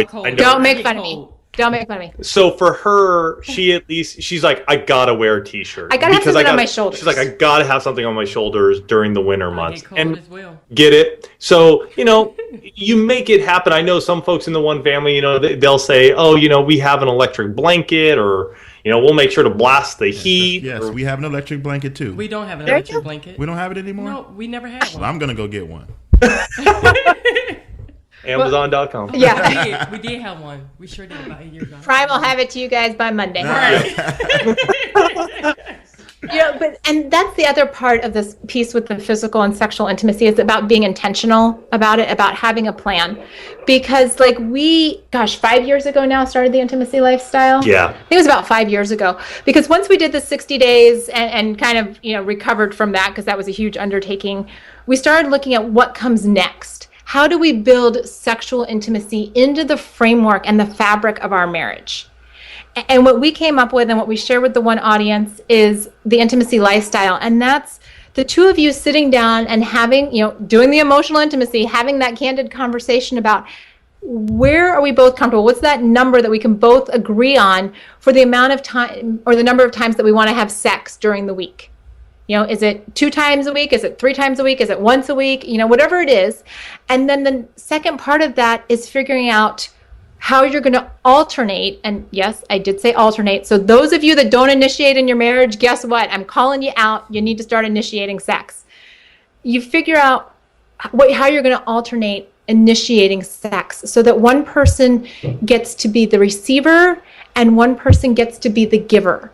make fun of me. Don't make fun of me. So for her, she's like, I gotta wear a t-shirt. I gotta have something on my shoulders. She's like, I gotta have something on my shoulders during the winter months. Get cold as well. Get it? So, you know, you make it happen. I know some folks in the one family, you know, they'll say, oh, you know, we have an electric blanket, or, you know, we'll make sure to blast the heat. Yes, we have an electric blanket too. We don't have an electric blanket. We don't have it anymore? No, we never had one. Well, I'm gonna go get one. Amazon.com. Yeah. We did have one. We sure did about a year ago. Prime will have it to you guys by Monday. Right. And that's the other part of this piece with the physical and sexual intimacy, is about being intentional about it, about having a plan. Because like 5 years ago now, started the intimacy lifestyle. Yeah. I think it was about 5 years ago. Because once we did the 60 days and kind of, you know, recovered from that, because that was a huge undertaking, we started looking at what comes next. How do we build sexual intimacy into the framework and the fabric of our marriage? And what we came up with and what we share with the one audience is the intimacy lifestyle. And that's the two of you sitting down and having, doing the emotional intimacy, having that candid conversation about where are we both comfortable? What's that number that we can both agree on for the amount of time or the number of times that we want to have sex during the week? Is it 2 times a week? Is it 3 times a week? Is it once a week? Whatever it is. And then the second part of that is figuring out how you're going to alternate. And yes, I did say alternate. So those of you that don't initiate in your marriage, guess what? I'm calling you out. You need to start initiating sex. You figure out how you're going to alternate initiating sex so that one person gets to be the receiver and one person gets to be the giver.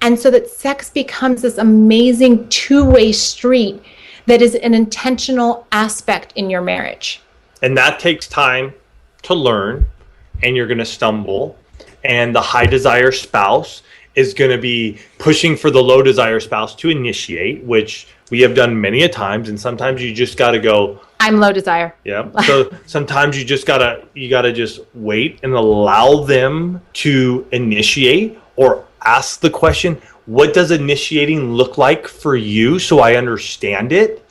And so that sex becomes this amazing two-way street that is an intentional aspect in your marriage. And that takes time to learn, and you're going to stumble. And the high desire spouse is going to be pushing for the low desire spouse to initiate, which we have done many a times. And sometimes you just got to go, I'm low desire. Yeah. So sometimes you gotta just wait and allow them to initiate, or ask the question, what does initiating look like for you, so I understand it?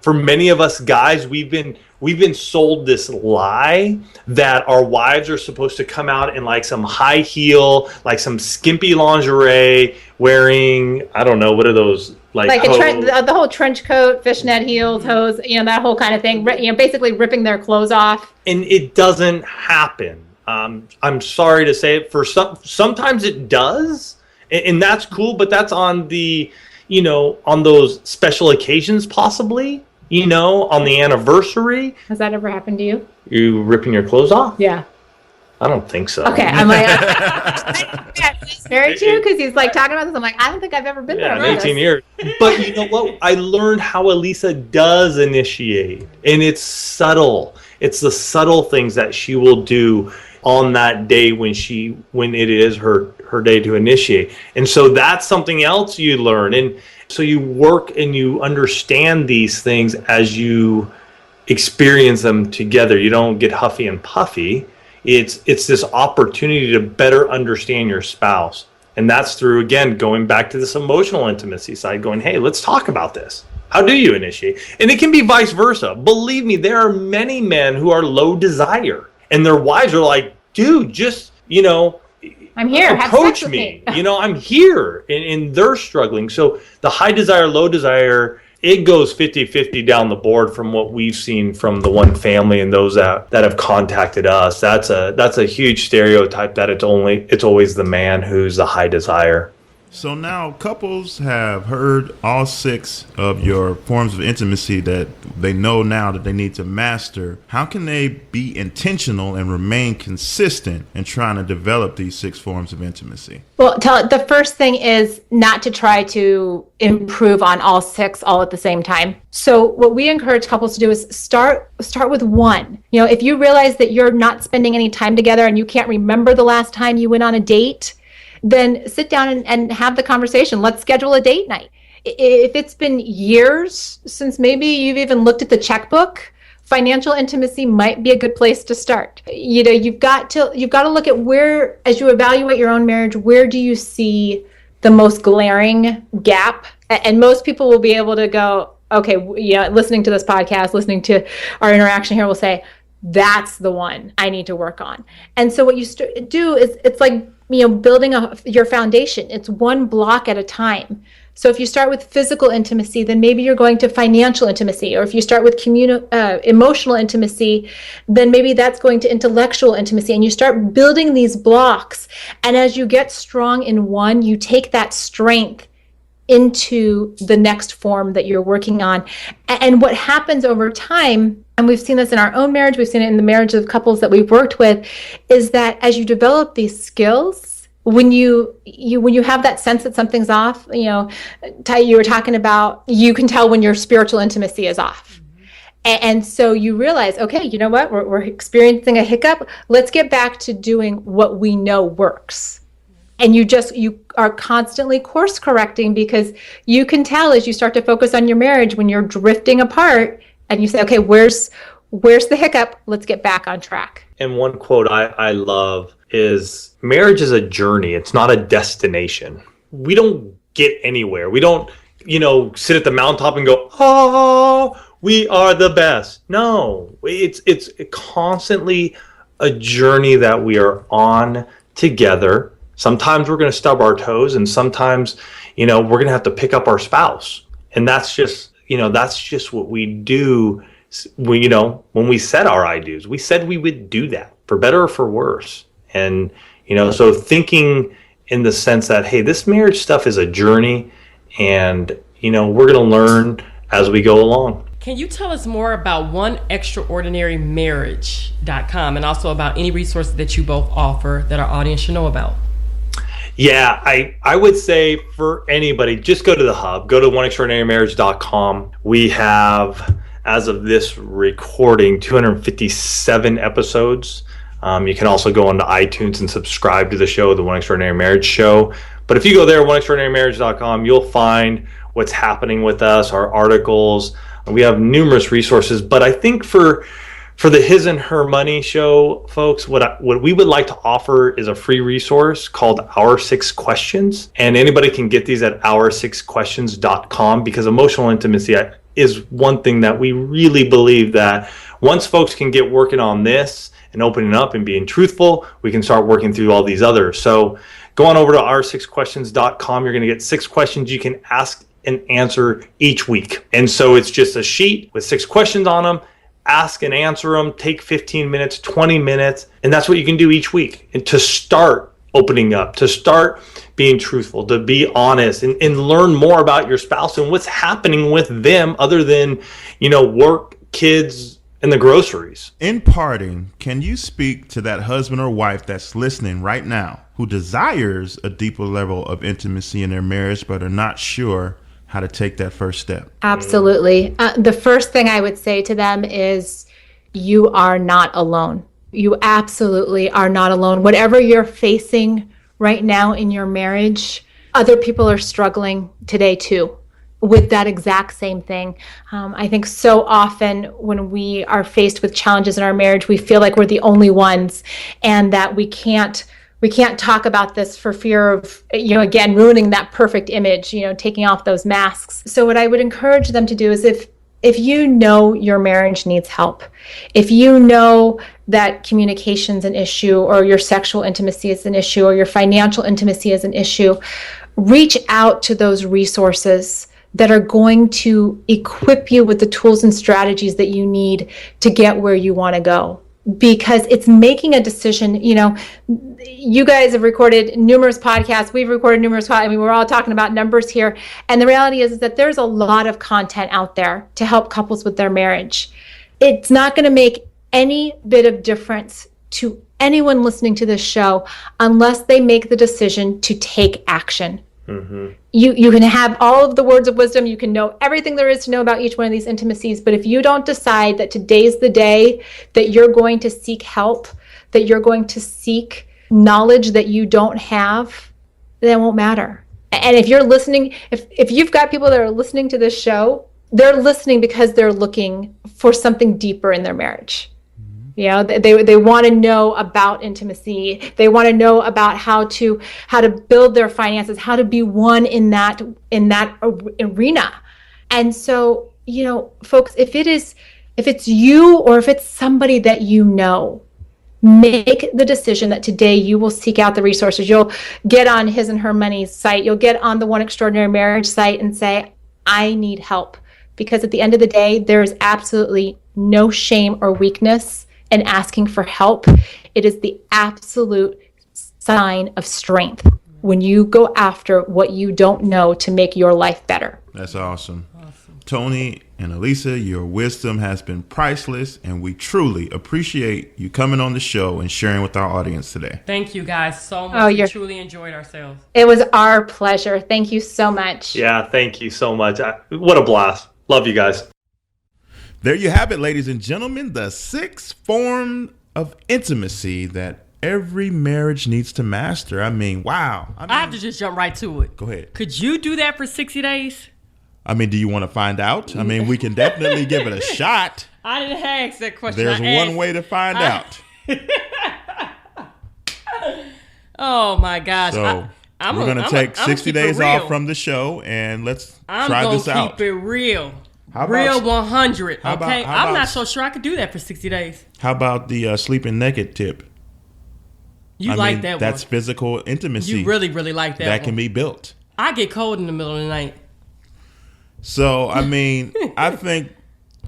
For many of us guys, we've been sold this lie that our wives are supposed to come out in like some high heel, like some skimpy lingerie, wearing, I don't know, what are those? Like the whole trench coat, fishnet heels, hose, that whole kind of thing, basically ripping their clothes off. And it doesn't happen. I'm sorry to say it, sometimes it does, and that's cool, but that's on the, on those special occasions possibly, on the anniversary. Has that ever happened to you? You ripping your clothes off? Yeah. I don't think so. Okay, I'm like, he's married to you because he's like talking about this. I'm like, I don't think I've ever been there. In 18 years. But you know what? I learned how Alisa does initiate, and it's subtle. It's the subtle things that she will do on that day when it is her day to initiate. And so that's something else you learn. And so you work and you understand these things as you experience them together. You don't get huffy and puffy. It's this opportunity to better understand your spouse. And that's through, again, going back to this emotional intimacy side, going, hey, let's talk about this. How do you initiate? And it can be vice versa. Believe me, there are many men who are low desire, and their wives are like, dude, just, I'm here. Approach me. I'm here. And they're struggling. So the high desire, low desire, it goes 50-50 down the board from what we've seen from the one family and those that have contacted us. That's a huge stereotype that it's always the man who's the high desire. So now couples have heard all 6 of your forms of intimacy that they know now that they need to master. How can they be intentional and remain consistent in trying to develop these 6 forms of intimacy? Well, the first thing is not to try to improve on all 6 all at the same time. So what we encourage couples to do is start with one. If you realize that you're not spending any time together and you can't remember the last time you went on a date, then sit down and have the conversation. Let's schedule a date night. If it's been years since maybe you've even looked at the checkbook, financial intimacy might be a good place to start. You've got to look at where, as you evaluate your own marriage, where do you see the most glaring gap? And most people will be able to go, okay, listening to this podcast, listening to our interaction here, will say, that's the one I need to work on. And so what you do is, it's like, building your foundation. It's one block at a time. So if you start with physical intimacy, then maybe you're going to financial intimacy. Or if you start with emotional intimacy, then maybe that's going to intellectual intimacy. And you start building these blocks. And as you get strong in one, you take that strength into the next form that you're working on. And what happens over time, and we've seen this in our own marriage, we've seen it in the marriage of couples that we've worked with, is that as you develop these skills, when you have that sense that something's off, Ty, you were talking about, you can tell when your spiritual intimacy is off. And so you realize, okay, you know what, we're experiencing a hiccup. Let's get back to doing what we know works. And you are constantly course correcting, because you can tell as you start to focus on your marriage when you're drifting apart, and you say, okay, where's the hiccup? Let's get back on track. And one quote I love is marriage is a journey. It's not a destination. We don't get anywhere. We don't, sit at the mountaintop and go, oh, we are the best. No, it's constantly a journey that we are on together. Sometimes we're going to stub our toes, and sometimes, we're going to have to pick up our spouse. And that's just what we do. When we set our I do's, we said we would do that for better or for worse. And, so thinking in the sense that, hey, this marriage stuff is a journey, and, we're going to learn as we go along. Can you tell us more about oneextraordinarymarriage.com and also about any resources that you both offer that our audience should know about? Yeah, I would say for anybody, just go to the hub, go to oneextraordinarymarriage.com. We have, as of this recording, 257 episodes. You can also go onto iTunes and subscribe to the show, The One Extraordinary Marriage Show. But if you go there, oneextraordinarymarriage.com, you'll find what's happening with us, our articles. We have numerous resources. But I think for the His and Her Money Show, folks, what we would like to offer is a free resource called Our 6 Questions. And anybody can get these at our6questions.com, because emotional intimacy is one thing that we really believe that once folks can get working on this and opening up and being truthful, we can start working through all these others. So go on over to our6questions.com. You're going to get 6 questions you can ask and answer each week. And so it's just a sheet with 6 questions on them. Ask and answer them. Take 15 minutes, 20 minutes. And that's what you can do each week. And to start opening up, to start being truthful, to be honest, and learn more about your spouse and what's happening with them other than, work, kids, and the groceries. In parting, can you speak to that husband or wife that's listening right now who desires a deeper level of intimacy in their marriage but are not sure how to take that first step? Absolutely. The first thing I would say to them is you are not alone. You absolutely are not alone. Whatever you're facing right now in your marriage, other people are struggling today too with that exact same thing. I think so often when we are faced with challenges in our marriage, we feel like we're the only ones, and that we can't talk about this for fear of, again, ruining that perfect image, taking off those masks. So what I would encourage them to do is if you know your marriage needs help, if you know that communication's an issue, or your sexual intimacy is an issue, or your financial intimacy is an issue, reach out to those resources that are going to equip you with the tools and strategies that you need to get where you want to go. Because it's making a decision. You guys have recorded numerous podcasts. We've recorded numerous podcasts. I mean, we're all talking about numbers here. And the reality is that there's a lot of content out there to help couples with their marriage. It's not going to make any bit of difference to anyone listening to this show unless they make the decision to take action. Mm-hmm. You can have all of the words of wisdom. You can know everything there is to know about each one of these intimacies. But if you don't decide that today's the day that you're going to seek help, that you're going to seek knowledge that you don't have, then it won't matter. And if you're listening, if you've got people that are listening to this show, they're listening because they're looking for something deeper in their marriage. They want to know about intimacy. They want to know about how to build their finances, how to be one in that arena. And so, folks, if it's you or if it's somebody that make the decision that today you will seek out the resources. You'll get on His and Her Money's site. You'll get on the One Extraordinary Marriage site and say, I need help. Because at the end of the day, there is absolutely no shame or weakness in asking for help. It is the absolute sign of strength when you go after what you don't know to make your life better. That's awesome. Tony and Alisa, your wisdom has been priceless, and we truly appreciate you coming on the show and sharing with our audience today. Thank you guys so much. We truly enjoyed ourselves. It was our pleasure. Thank you so much. Yeah, thank you so much. What a blast. Love you guys. There you have it, ladies and gentlemen, the 6 forms of intimacy that every marriage needs to master. I mean, wow. I have to just jump right to it. Go ahead. Could you do that for 60 days? I mean, do you want to find out? I mean, we can definitely give it a shot. I didn't ask that question. There's one way to find out. Oh my gosh. So we're going to take 60 days off from the show, and let's try this out. I'm going to keep it real. Real 100, okay? I'm not so sure I could do that for 60 days. How about the sleeping naked tip? You like that one. That's physical intimacy. You really, really like that one. That can be built. I get cold in the middle of the night. So, I mean, I think,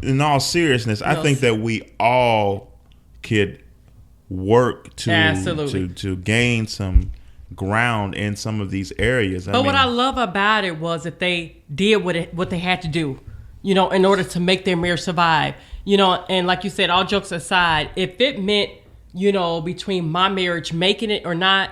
in all seriousness, I think that we all could work to gain some ground in some of these areas. But what I love about it was that they did what they had to do, you know, in order to make their marriage survive. You know, and like you said, all jokes aside, if it meant, you know, between my marriage making it or not,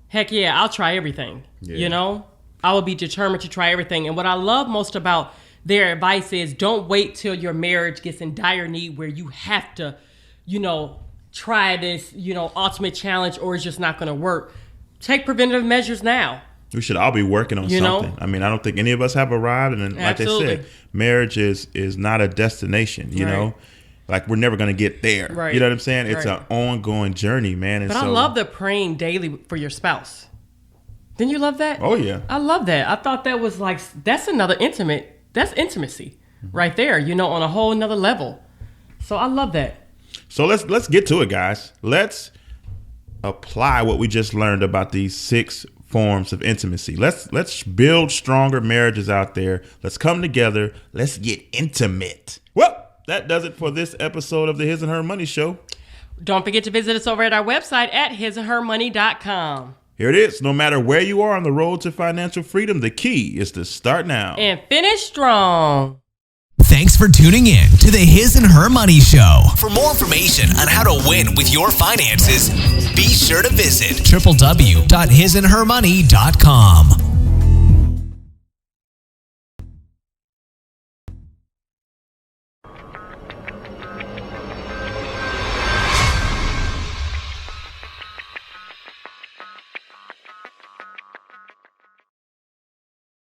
heck yeah, I'll try everything. Yeah. You know, I will be determined to try everything. And what I love most about their advice is don't wait till your marriage gets in dire need where you have to, you know, try this, you know, ultimate challenge or it's just not going to work. Take preventative measures now. We should all be working on something. Know? I mean, I don't think any of us have arrived. And like Absolutely. they said, marriage is not a destination, you know? Like, we're never going to get there. Right. You know what I'm saying? It's an ongoing journey, man. And but I love the praying daily for your spouse. Didn't you love that? Oh, yeah. I love that. I thought that was like, that's intimacy right there, you know, on a whole nother level. So I love that. So let's get to it, guys. Let's apply what we just learned about these 6 forms of intimacy. Let's build stronger marriages out there. Let's come together. Let's get intimate. Well, that does it for this episode of the His and Her Money Show. Don't forget to visit us over at our website at hisandhermoney.com. Here it is. No matter where you are on the road to financial freedom, the key is to start now and finish strong. Thanks for tuning in to the His and Her Money Show. For more information on how to win with your finances, be sure to visit www.hisandhermoney.com.